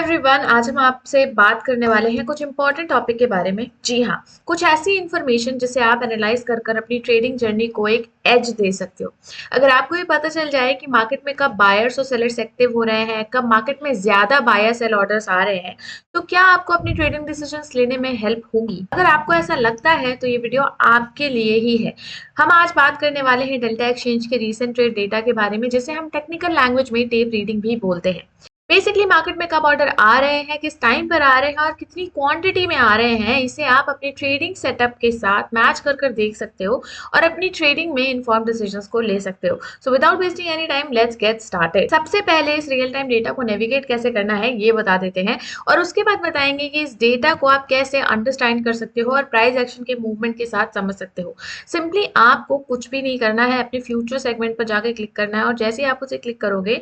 Everyone, आज हम आपसे बात करने वाले हैं कुछ इंपॉर्टेंट टॉपिक के बारे में। जी हाँ, कुछ ऐसी इंफॉर्मेशन जिसे आप एनालाइज कर कर अपनी ट्रेडिंग जर्नी को एक एज दे सकते हो। अगर आपको ये पता चल जाए कि मार्केट में कब बायर्स और सेलर्स एक्टिव हो रहे हैं, कब मार्केट में ज्यादा बायर सेल ऑर्डर्स आ रहे हैं, तो क्या आपको अपनी ट्रेडिंग डिसीजंस लेने में हेल्प होगी? अगर आपको ऐसा लगता है तो ये वीडियो आपके लिए ही है। हम आज बात करने वाले हैं डेल्टा एक्सचेंज के रीसेंट ट्रेड डेटा के बारे में, जिसे हम टेक्निकल लैंग्वेज में टेप रीडिंग भी बोलते हैं। बेसिकली मार्केट में कब ऑर्डर आ रहे हैं, किस टाइम पर आ रहे हैं और कितनी क्वांटिटी में आ रहे हैं, इसे आप अपनी ट्रेडिंग सेटअप के साथ मैच कर कर देख सकते हो और अपनी ट्रेडिंग में इन्फॉर्म्ड डिसीजंस को ले सकते हो। So without wasting any time, let's get started. सबसे पहले इस रियल टाइम डेटा को नेविगेट कैसे करना है ये बता देते हैं, और उसके बाद बताएंगे कि इस डेटा को आप कैसे अंडरस्टैंड कर सकते हो और प्राइस एक्शन के मूवमेंट के साथ समझ सकते हो। सिंपली आपको कुछ भी नहीं करना है, अपने फ्यूचर सेगमेंट पर जाकर क्लिक करना है, और जैसे ही आप उसे क्लिक करोगे,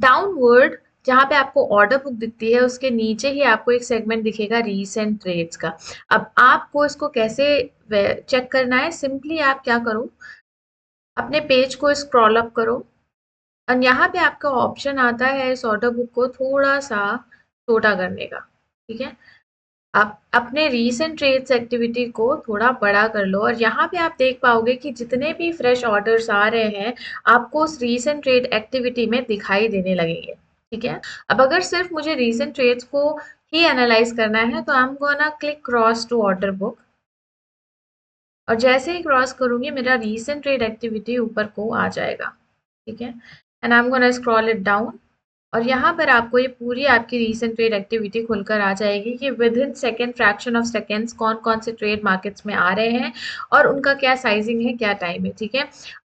डाउनवर्ड जहाँ पे आपको ऑर्डर बुक दिखती है उसके नीचे ही आपको एक सेगमेंट दिखेगा रीसेंट ट्रेड्स का। अब आपको इसको कैसे चेक करना है, सिंपली आप क्या करो, अपने पेज को स्क्रॉल अप करो और यहाँ पे आपका ऑप्शन आता है इस ऑर्डर बुक को थोड़ा सा छोटा करने का। ठीक है, आप अपने रीसेंट ट्रेड्स एक्टिविटी को थोड़ा बड़ा कर लो और यहाँ पे आप देख पाओगे कि जितने भी फ्रेश ऑर्डर्स आ रहे हैं आपको उस रीसेंट ट्रेड एक्टिविटी में दिखाई देने लगेंगे। ठीक है, अब अगर सिर्फ मुझे रीसेंट ट्रेड्स को ही एनालाइज करना है तो I am gonna click cross to order book, और जैसे ही क्रॉस करूंगी मेरा रीसेंट ट्रेड एक्टिविटी ऊपर को आ जाएगा। ठीक है, and I am gonna scroll it down, और यहाँ पर आपको ये पूरी आपकी रीसेंट ट्रेड एक्टिविटी खुलकर आ जाएगी कि with in second fraction of seconds कौन कौन से ट्रेड मार्केट्स में आ रहे हैं और उनका क्या साइजिंग है, क्या टाइम है। ठीक है,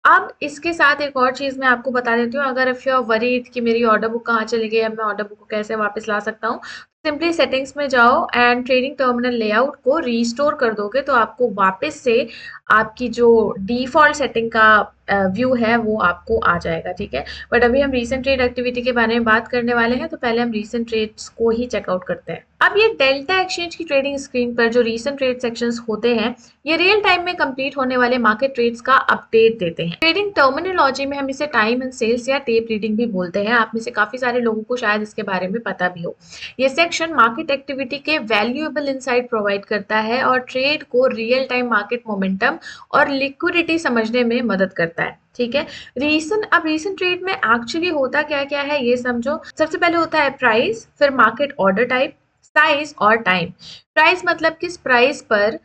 अब इसके साथ एक और चीज मैं आपको बता देती हूँ। अगर इफ यू आर वरीड कि मेरी ऑर्डर बुक कहाँ चली गई, अब मैं ऑर्डर बुक को कैसे वापस ला सकता हूँ, सिंपली सेटिंग्स में जाओ एंड ट्रेडिंग टर्मिनल लेआउट को रीस्टोर कर दोगे तो आपको वापस से आपकी जो डिफॉल्ट सेटिंग का व्यू है वो आपको आ जाएगा। ठीक है, बट अभी हम रीसेंट ट्रेड एक्टिविटी के बारे में बात करने वाले हैं, तो पहले हम रीसेंट ट्रेड्स को ही चेकआउट करते हैं। अब ये डेल्टा एक्सचेंज की ट्रेडिंग स्क्रीन पर जो रीसेंट ट्रेड सेक्शंस होते हैं, ये रियल टाइम में कंप्लीट होने वाले मार्केट ट्रेड्स का अपडेट देते हैं। ट्रेडिंग टर्मिनोलॉजी में हम इसे टाइम एंड सेल्स या टेप रीडिंग भी बोलते हैं। आप में से काफी सारे लोगों को शायद इसके बारे में पता भी हो। ये सेक्शन मार्केट एक्टिविटी के वैल्यूएबल इनसाइट प्रोवाइड करता है और ट्रेड को रियल टाइम मार्केट मोमेंटम और लिक्विडिटी समझने में मदद करता है। ठीक है, अब रीसेंट ट्रेड में एक्चुअली होता क्या क्या है ये समझो। सबसे पहले होता है प्राइस, फिर मार्केट ऑर्डर टाइप, साइज और टाइम। प्राइस मतलब किस प्राइस पर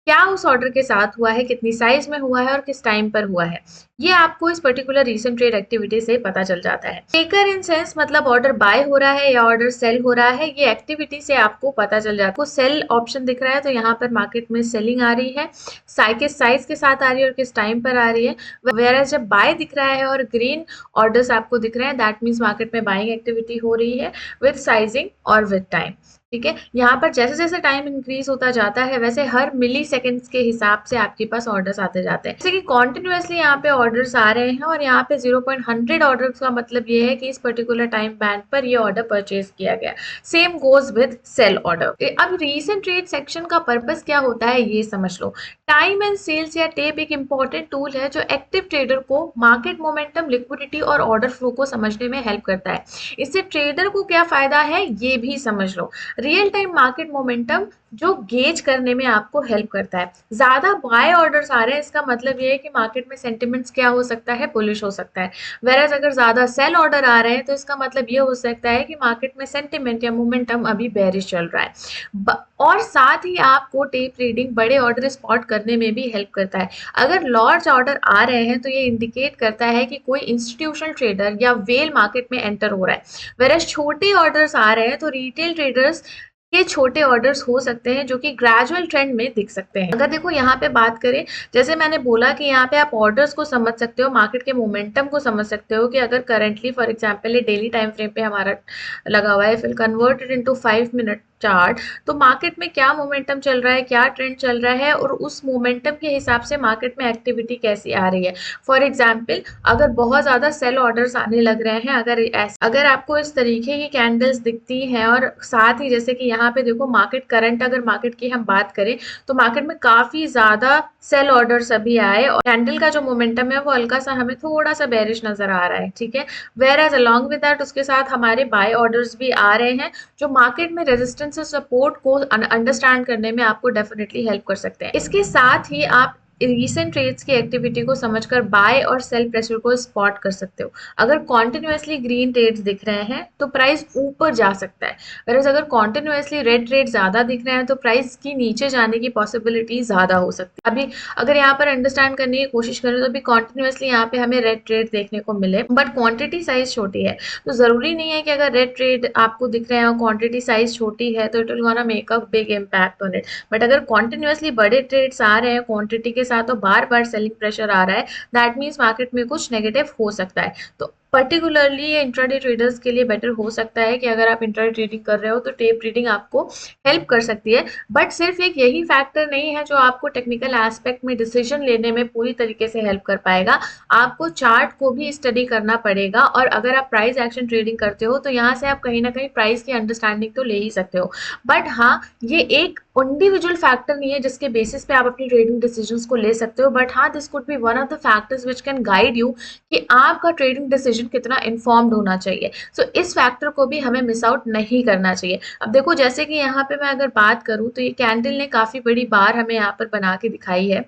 क्या उस ऑर्डर के साथ हुआ है, कितनी साइज में हुआ है और किस टाइम पर हुआ है, ये आपको इस पर्टिकुलर रीसेंट ट्रेड एक्टिविटी से पता चल जाता है। टेकर इन सेंस मतलब ऑर्डर बाय हो रहा है या ऑर्डर सेल हो रहा है, ये एक्टिविटी से आपको पता चल जाता है। आपको सेल ऑप्शन दिख रहा है तो यहाँ पर मार्केट में सेलिंग आ रही है, किस साइज के साथ आ रही है और किस टाइम पर आ रही है। वेयर जब बाय दिख रहा है और ग्रीन ऑर्डर्स आपको दिख रहे हैं, दैट मीन्स मार्केट में बाइंग एक्टिविटी हो रही है विद साइजिंग और विद टाइम। ठीक है, यहाँ पर जैसे जैसे टाइम इंक्रीज होता जाता है वैसे हर मिली सेकेंड्स के हिसाब से आपके पास ऑर्डर्स आते जाते हैं। जैसे कि कॉन्टिन्यूसली यहाँ पे ऑर्डर्स आ रहे हैं और यहाँ पे 0.100 ऑर्डर्स का मतलब ये है कि इस पर्टिकुलर टाइम बैंड पर ये ऑर्डर परचेज किया गया। Same goes with sell order. अब रीसेंट ट्रेड सेक्शन का पर्पस क्या होता है ये समझ लो। टाइम एंड सेल्स या टेप एक इंपॉर्टेंट टूल है जो एक्टिव ट्रेडर को मार्केट मोमेंटम, लिक्विडिटी और ऑर्डर फ्लो को समझने में हेल्प करता है। इससे ट्रेडर को क्या फायदा है ये भी समझ लो। रियल टाइम मार्केट मोमेंटम जो गेज करने में आपको हेल्प करता है। ज्यादा बाय ऑर्डर्स आ रहे हैं इसका मतलब ये है कि मार्केट में सेंटिमेंट्स क्या हो सकता है, बुलिश हो सकता है। वेरएज अगर ज्यादा सेल ऑर्डर आ रहे हैं तो इसका मतलब ये हो सकता है कि मार्केट में सेंटिमेंट या मोमेंटम अभी बेरिश चल रहा है। और साथ ही आपको टेप रीडिंग बड़े ऑर्डर स्पॉट करने में भी हेल्प करता है। अगर लार्ज ऑर्डर आ रहे हैं तो ये इंडिकेट करता है कि कोई इंस्टीट्यूशनल ट्रेडर या वेल मार्केट में एंटर हो रहा है। वेरएज छोटे ऑर्डर्स आ रहे हैं तो रिटेल ट्रेडर्स के छोटे ऑर्डर्स हो सकते हैं जो कि ग्रेजुअल ट्रेंड में दिख सकते हैं। अगर देखो यहाँ पे बात करें, जैसे मैंने बोला कि यहाँ पे आप ऑर्डर्स को समझ सकते हो, मार्केट के मोमेंटम को समझ सकते हो कि अगर करंटली फॉर एग्जांपल ये डेली टाइम फ्रेम पे हमारा लगा हुआ है, फिर कन्वर्टेड इनटू 5 मिनट चार्ट, तो मार्केट में क्या मोमेंटम चल रहा है, क्या ट्रेंड चल रहा है और उस मोमेंटम के हिसाब से मार्केट में एक्टिविटी कैसी आ रही है। फॉर एग्जाम्पल अगर बहुत ज्यादा सेल ऑर्डर्स आने लग रहे हैं, अगर आपको इस तरीके की कैंडल्स दिखती हैं और साथ ही जैसे कि यहाँ यहाँ पे देखो मार्केट करंट, अगर मार्केट की हम बात करें तो मार्केट में काफी ज्यादा सेल ऑर्डर्स अभी आए और कैंडल का जो मोमेंटम है वो हल्का सा हमें थोड़ा सा बेरिश नजर आ रहा है, ठीक है। Whereas along with that उसके साथ हमारे बाय ऑर्डर्स भी आ रहे हैं जो मार्केट में रेजिस्टेंस और सपोर्ट को अंडरस्टैंड करने में आपको डेफिनेटली हेल्प कर सकते हैं। इसके साथ ही आप रीसेंट ट्रेड्स की एक्टिविटी को समझकर बाय और सेल प्रेशर को स्पॉट कर सकते हो। अगर कॉन्टिन्यूसली ग्रीन ट्रेड्स दिख रहे हैं तो प्राइस ऊपर जा सकता है, वरस अगर कॉन्टिन्यूसली रेड ट्रेड ज्यादा दिख रहे हैं तो प्राइस की नीचे जाने की पॉसिबिलिटी ज्यादा हो सकती है। अभी अगर यहाँ पर अंडरस्टैंड करने की कोशिश करें तो अभी कॉन्टिन्यूसली यहाँ पे हमें रेड ट्रेड देखने को मिले, बट क्वांटिटी साइज छोटी है, तो जरूरी नहीं है कि अगर रेड ट्रेड आपको दिख रहे हैं और क्वांटिटी साइज छोटी है तो it will gonna make a big impact on it. But अगर कॉन्टिन्यूसली बड़े ट्रेड्स आ रहे हैं क्वांटिटी के साथ तो बार बार सेलिंग प्रेशर आ रहा है, दैट मीन्स मार्केट में कुछ नेगेटिव हो सकता है। तो पर्टिकुलरली ये इंट्राडे ट्रेडर्स के लिए बेटर हो सकता है कि अगर आप इंट्राडे ट्रेडिंग कर रहे हो तो टेप रीडिंग आपको हेल्प कर सकती है, बट सिर्फ एक यही फैक्टर नहीं है जो आपको टेक्निकल एस्पेक्ट में डिसीजन लेने में पूरी तरीके से हेल्प कर पाएगा। आपको चार्ट को भी स्टडी करना पड़ेगा और अगर आप प्राइस एक्शन ट्रेडिंग करते हो तो यहाँ से आप कहीं ना कहीं प्राइस की अंडरस्टैंडिंग तो ले ही सकते हो, बट हाँ ये एक इंडिविजुअल फैक्टर नहीं है जिसके बेसिस पे आप अपनी ट्रेडिंग डिसीजंस को ले सकते हो, बट हाँ this could B one of the factors which can guide you कि आपका ट्रेडिंग डिसीजन कितना इन्फॉर्म्ड होना चाहिए। सो इस फैक्टर को भी हमें मिस आउट नहीं करना चाहिए। अब देखो जैसे कि यहाँ पे मैं अगर बात करूँ तो ये कैंडल ने काफी बड़ी बार हमें यहाँ पर बना के दिखाई है।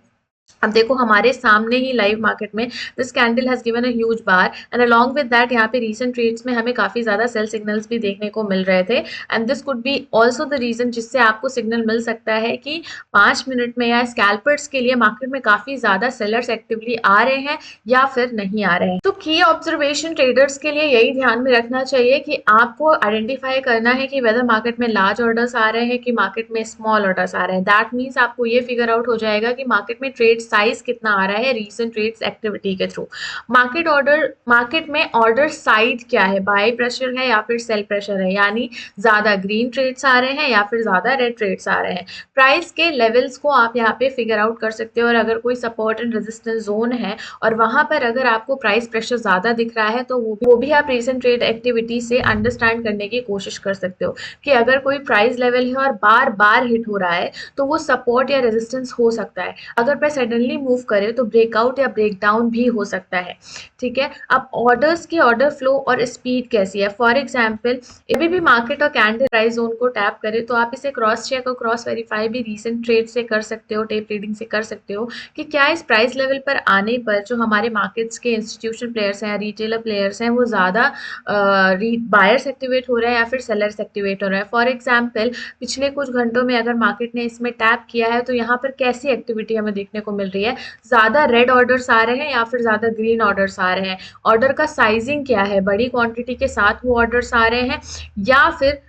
अब देखो हमारे सामने ही लाइव मार्केट में this candle has given a huge bar and along with that यहाँ पे रीसेंट ट्रेड्स में हमें काफी ज्यादा सेल सिग्नल्स भी देखने को मिल रहे थे and this could be also the reason जिससे आपको सिग्नल मिल सकता है कि 5 मिनट में या स्कैल्पर्स के लिए मार्केट में काफी ज्यादा सेलर्स एक्टिवली आ रहे हैं या फिर नहीं आ रहे हैं। तो की ऑब्जर्वेशन ट्रेडर्स के लिए यही ध्यान में रखना चाहिए कि आपको आइडेंटिफाई करना है कि वेदर मार्केट में लार्ज ऑर्डर्स आ रहे हैं कि मार्केट में स्मॉल ऑर्डर्स आ रहे हैं। दैट मीन्स आपको ये फिगर आउट हो जाएगा कि मार्केट में ट्रेड साइज कितना आ रहा है रीसेंट ट्रेड्स एक्टिविटी के थ्रू। मार्केट में ऑर्डर साइड क्या है, बाय प्रेशर है या फिर सेल प्रेशर है, यानी ज्यादा ग्रीन ट्रेड्स आ रहे हैं या फिर ज्यादा रेड ट्रेड्स आ रहे हैं। प्राइस के लेवल्स को आप यहाँ पे फिगर आउट कर सकते हो और अगर कोई सपोर्ट एंड रेजिस्टेंस जोन है और वहां पर अगर आपको प्राइस प्रेशर ज्यादा दिख रहा है तो वो भी आप रीसेंट ट्रेड एक्टिविटी से अंडरस्टैंड करने की कोशिश कर सकते हो कि अगर कोई प्राइस लेवल है और बार बार हिट हो रहा है तो वो सपोर्ट या रेजिस्टेंस हो सकता है। अगर प्राइस सडनली मूव करे तो ब्रेकआउट या ब्रेकडाउन भी हो सकता है, ठीक है। अब ऑर्डर्स की ऑर्डर फ्लो और स्पीड कैसी है, फॉर एग्जांपल अभी भी मार्केट और कैंडल प्राइस जोन को टैप करे तो आप इसे क्रॉस चेक और क्रॉस वेरीफाई भी रीसेंट ट्रेड से कर सकते हो, टेप रीडिंग से कर सकते हो कि क्या इस प्राइस लेवल पर आने पर जो हमारे मार्केट्स के इंस्टीट्यूशन प्लेयर्स हैं, रिटेलर प्लेयर्स हैं, वो ज्यादा बायर्स एक्टिवेट हो रहे हैं या फिर सेलर्स एक्टिवेट हो रहे हैं। फॉर एग्जाम्पल पिछले कुछ घंटों में अगर मार्केट ने इसमें टैप किया है तो यहाँ पर कैसी एक्टिविटी हमें देखने को मिल रही है, ज्यादा रेड ऑर्डर्स आ रहे हैं या फिर ज्यादा ग्रीन ऑर्डर्स आ रहे हैं, ऑर्डर का साइजिंग क्या है, बड़ी क्वांटिटी के साथ वो ऑर्डर्स आ रहे हैं या फिर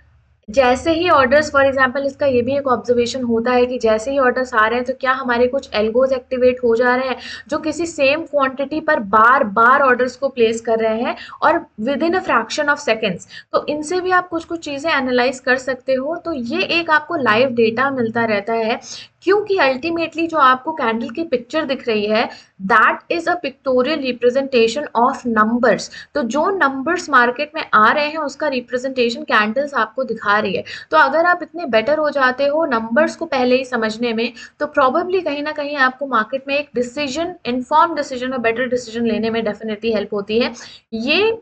जैसे ही ऑर्डर्स, फॉर एग्जांपल इसका ये भी एक ऑब्जर्वेशन होता है कि जैसे ही ऑर्डर्स आ रहे हैं तो क्या हमारे कुछ एल्गोज एक्टिवेट हो जा रहे हैं जो किसी सेम क्वांटिटी पर बार बार ऑर्डर्स को प्लेस कर रहे हैं और with in a fraction of seconds. तो इनसे भी आप कुछ कुछ चीजें एनालाइज कर सकते हो। तो ये एक आपको लाइव डेटा मिलता रहता है क्योंकि अल्टीमेटली जो आपको कैंडल की पिक्चर दिख रही है that is a pictorial representation of numbers. तो जो नंबर्स मार्केट में आ रहे हैं उसका रिप्रेजेंटेशन कैंडल्स आपको दिखा रही है। तो अगर आप इतने बेटर हो जाते हो नंबर्स को पहले ही समझने में तो प्रॉबेबली कहीं ना कहीं आपको मार्केट में एक डिसीजन, इन्फॉर्म डिसीजन और बेटर डिसीजन लेने में डेफिनेटली हेल्प होती है। ये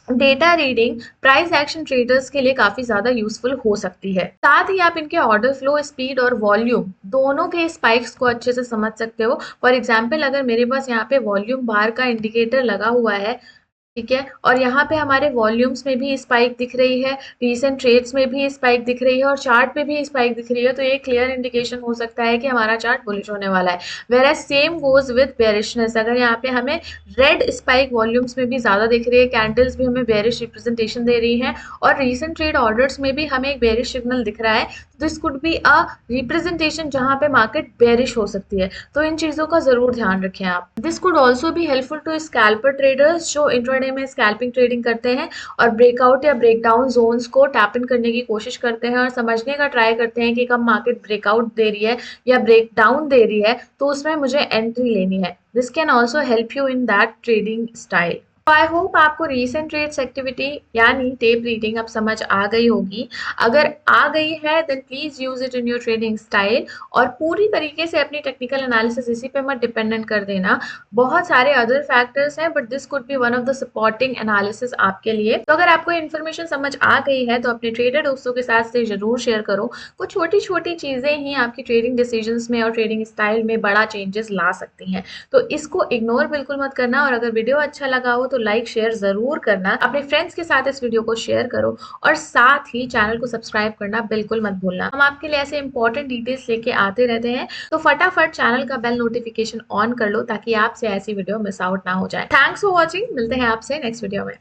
data reading price action traders के लिए काफी ज्यादा यूजफुल हो सकती है। साथ ही आप इनके ऑर्डर फ्लो, स्पीड और वॉल्यूम दोनों के स्पाइक्स को अच्छे से समझ सकते हो। फॉर एग्जांपल अगर मेरे पास यहाँ पे वॉल्यूम बार का इंडिकेटर लगा हुआ है, ठीक है, और यहाँ पे हमारे वॉल्यूम्स में भी स्पाइक दिख रही है, रीसेंट ट्रेड्स में भी स्पाइक दिख रही है और चार्ट पे भी स्पाइक दिख रही है, तो ये क्लियर इंडिकेशन हो सकता है कि हमारा चार्ट बुलिश होने वाला है। Whereas same goes with bearishness, अगर यहाँ पे हमें रेड स्पाइक वॉल्यूम्स में भी ज्यादा दिख रही है, कैंडल्स भी हमें बेरिश रिप्रेजेंटेशन दे रही है और रीसेंट ट्रेड ऑर्डर्स में भी हमें एक बेरिश सिग्नल दिख रहा है, तो this could be a representation जहाँ पे मार्केट बेरिश हो सकती है। तो इन चीजों का जरूर ध्यान रखें आप। This could also be helpful to scalper traders जो इंट्राडे में स्कैल्पिंग ट्रेडिंग करते हैं और ब्रेकआउट या ब्रेकडाउन जोन्स को टैप इन करने की कोशिश करते हैं और समझने का ट्राई करते हैं कि कब मार्केट ब्रेकआउट दे रही है या ब्रेकडाउन दे रही है तो उसमें मुझे एंट्री लेनी है। This can also help you in that trading style. I hope आपको रीसेंट ट्रेड्स एक्टिविटी यानी टेप रीडिंग अब समझ आ गई होगी। अगर आ गई है then please use it in your trading style और पूरी तरीके से अपनी टेक्निकल एनालिसिस इसी पे मत डिपेंडेंट कर देना। बहुत सारे अदर फैक्टर्स हैं but this could B one of the supporting analysis आपके लिए। तो अगर आपको इन्फॉर्मेशन समझ आ गई है तो अपने ट्रेडर दोस्तों के साथ से जरूर शेयर करो। कुछ छोटी छोटी चीजें ही आपकी ट्रेडिंग डिसीजंस में और ट्रेडिंग स्टाइल में बड़ा चेंजेस ला सकती हैं। तो इसको इग्नोर बिल्कुल मत करना और अगर वीडियो अच्छा लगा हो तो लाइक शेयर जरूर करना। अपने फ्रेंड्स के साथ इस वीडियो को शेयर करो और साथ ही चैनल को सब्सक्राइब करना बिल्कुल मत भूलना। हम आपके लिए ऐसे इंपॉर्टेंट डिटेल्स लेके आते रहते हैं, तो फटाफट चैनल का बेल नोटिफिकेशन ऑन कर लो ताकि आपसे ऐसी वीडियो मिस आउट ना हो जाए। थैंक्स फॉर वॉचिंग, मिलते हैं आपसे नेक्स्ट वीडियो में।